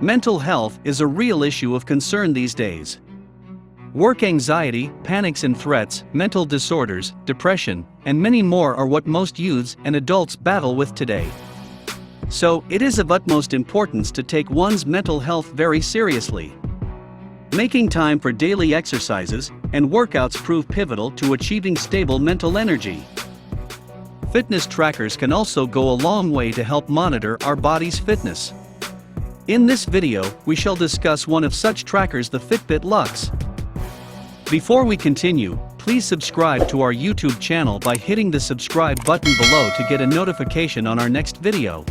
Mental health is a real issue of concern these days. Work anxiety, panics and threats, mental disorders, depression, and many more are what most youths and adults battle with today. So, it is of utmost importance to take one's mental health very seriously. Making time for daily exercises and workouts prove pivotal to achieving stable mental energy. Fitness trackers can also go a long way to help monitor our body's fitness. In this video, we shall discuss one of such trackers, the Fitbit Luxe. Before we continue, please subscribe to our YouTube channel by hitting the subscribe button below to get a notification on our next video.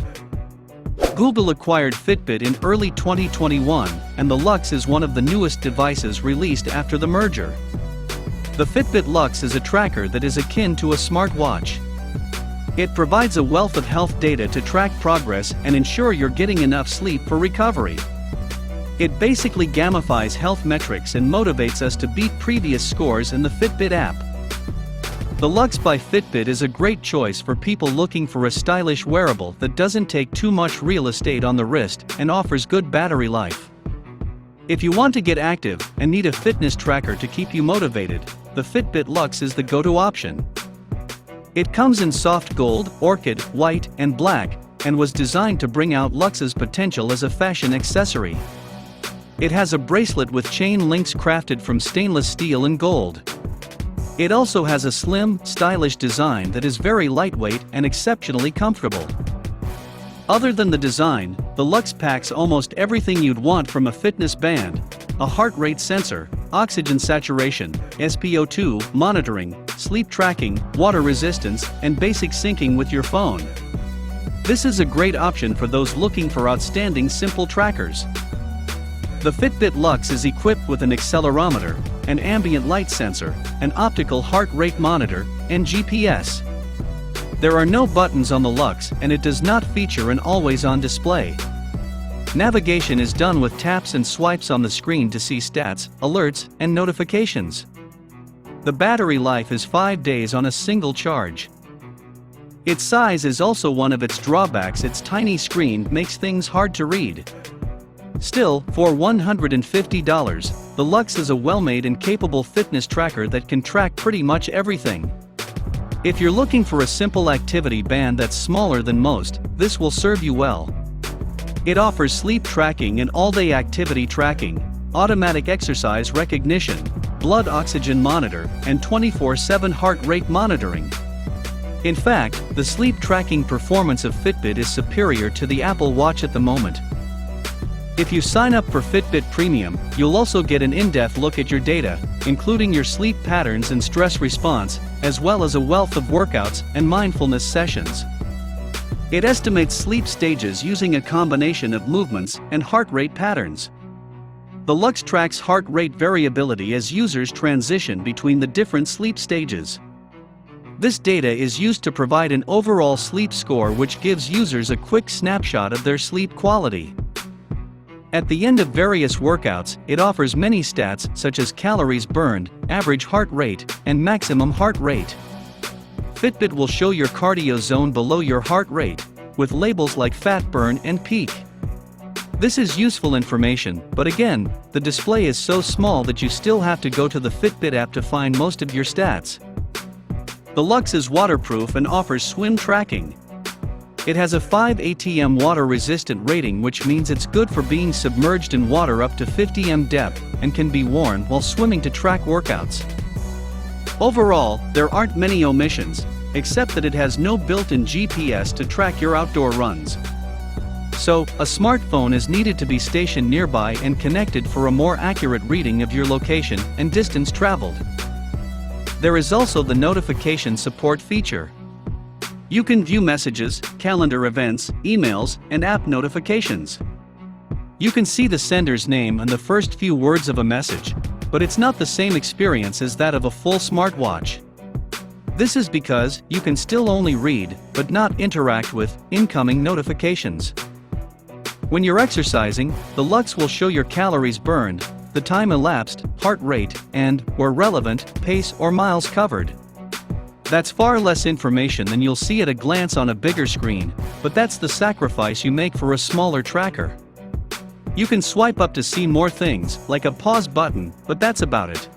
Google acquired Fitbit in early 2021, and the Luxe is one of the newest devices released after the merger. The Fitbit Luxe is a tracker that is akin to a smartwatch. It provides a wealth of health data to track progress and ensure you're getting enough sleep for recovery. It basically gamifies health metrics and motivates us to beat previous scores in the Fitbit app. The Luxe by Fitbit is a great choice for people looking for a stylish wearable that doesn't take too much real estate on the wrist and offers good battery life. If you want to get active and need a fitness tracker to keep you motivated, the Fitbit Luxe is the go-to option. It comes in soft gold, orchid, white, and black, and was designed to bring out Luxe's potential as a fashion accessory. It has a bracelet with chain links crafted from stainless steel and gold. It also has a slim, stylish design that is very lightweight and exceptionally comfortable. Other than the design, the Luxe packs almost everything you'd want from a fitness band: a heart rate sensor, oxygen saturation, SpO2 monitoring, sleep tracking, water resistance, and basic syncing with your phone. This is a great option for those looking for outstanding simple trackers. The Fitbit Luxe is equipped with an accelerometer, an ambient light sensor, an optical heart rate monitor, and GPS. There are no buttons on the Luxe, and it does not feature an always-on display. Navigation is done with taps and swipes on the screen to see stats, alerts, and notifications. The battery life is 5 days on a single charge. Its size is also one of its drawbacks. Its tiny screen makes things hard to read. Still, for $150, the Luxe is a well-made and capable fitness tracker that can track pretty much everything. If you're looking for a simple activity band that's smaller than most, this will serve you well. It offers sleep tracking and all-day activity tracking, automatic exercise recognition, blood oxygen monitor, and 24/7 heart rate monitoring. In fact, the sleep tracking performance of Fitbit is superior to the Apple Watch at the moment. If you sign up for Fitbit Premium, you'll also get an in-depth look at your data, including your sleep patterns and stress response, as well as a wealth of workouts and mindfulness sessions. It estimates sleep stages using a combination of movements and heart rate patterns. The Luxe tracks heart rate variability as users transition between the different sleep stages. This data is used to provide an overall sleep score, which gives users a quick snapshot of their sleep quality. At the end of various workouts, it offers many stats such as calories burned, average heart rate, and maximum heart rate. Fitbit will show your cardio zone below your heart rate, with labels like fat burn and peak. This is useful information, but again, the display is so small that you still have to go to the Fitbit app to find most of your stats. The Luxe is waterproof and offers swim tracking. It has a 5 atm water-resistant rating, which means it's good for being submerged in water up to 50 m depth, and can be worn while swimming to track workouts. Overall, there aren't many omissions, except that it has no built-in GPS to track your outdoor runs. So, a smartphone is needed to be stationed nearby and connected for a more accurate reading of your location and distance traveled. There is also the notification support feature. You can view messages, calendar events, emails, and app notifications. You can see the sender's name and the first few words of a message, but it's not the same experience as that of a full smartwatch. This is because you can still only read, but not interact with, incoming notifications. When you're exercising, the Luxe will show your calories burned, the time elapsed, heart rate, and, where relevant, pace or miles covered. That's far less information than you'll see at a glance on a bigger screen, but that's the sacrifice you make for a smaller tracker. You can swipe up to see more things, like a pause button, but that's about it.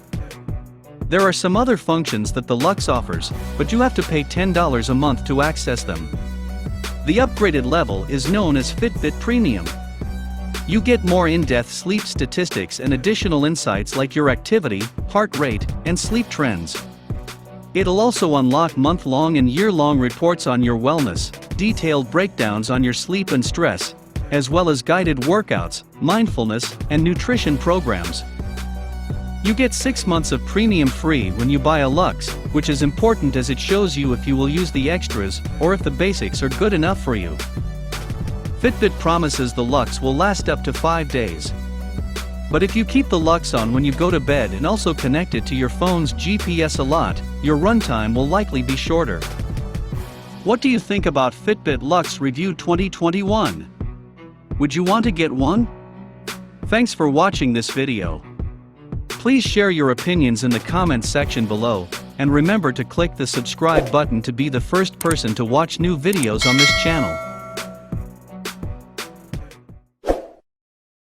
There are some other functions that the Luxe offers, but you have to pay $10 a month to access them. The upgraded level is known as Fitbit Premium. You get more in-depth sleep statistics and additional insights like your activity, heart rate, and sleep trends. It'll also unlock month-long and year-long reports on your wellness, detailed breakdowns on your sleep and stress, as well as guided workouts, mindfulness, and nutrition programs. You get 6 months of premium free when you buy a Luxe, which is important as it shows you if you will use the extras or if the basics are good enough for you. Fitbit promises the Luxe will last up to 5 days. But if you keep the Luxe on when you go to bed and also connect it to your phone's GPS a lot, your runtime will likely be shorter. What do you think about Fitbit Luxe Review 2021? Would you want to get one? Thanks for watching this video. Please share your opinions in the comments section below, and remember to click the subscribe button to be the first person to watch new videos on this channel.